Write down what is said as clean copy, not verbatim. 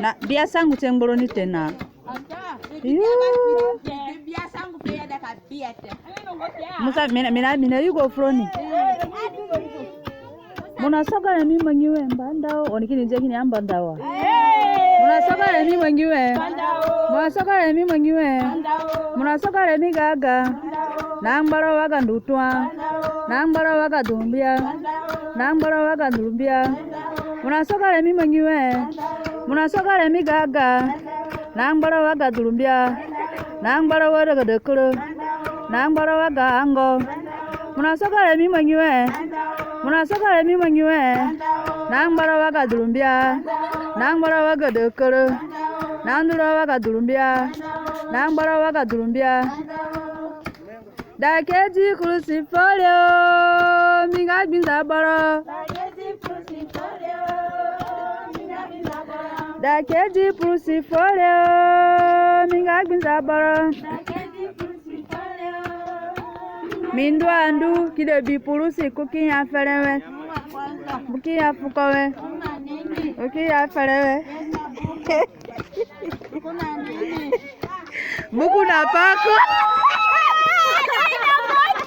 Na biasa ngu tengboro ni tena. Musa mina yuko froni. Muna soka na mimi mwenyewe mbandao onikini nje kini ambandawa. Muna soka na mimi mwenyewe. Muna soka na mimi mwenyewe. Muna soka na mimi gaga. Nambara waga ndutwa. Nambara waga dumbia. Nambara waga dumbia. Muna soka na mimi mwenyewe. Muna soka na mimi gaga. Nambara waga dumbia. Nambara waga dekoro. Nambara waga ango. Muna soka na mimi mwenyewe. Muna soka na mimi mwenyewe. Nambara waga dumbia. Nambara waga dekoro. Nambara waga dumbia. Nambara waga dumbia. Dakeji crucifolio, minga binzabara. Dakeji crucifolio, minga binzabara. Mindu andu kide bipurusi kuki ya ferewe, buki ya fukowe, buki ya ferewe. Buku na pako.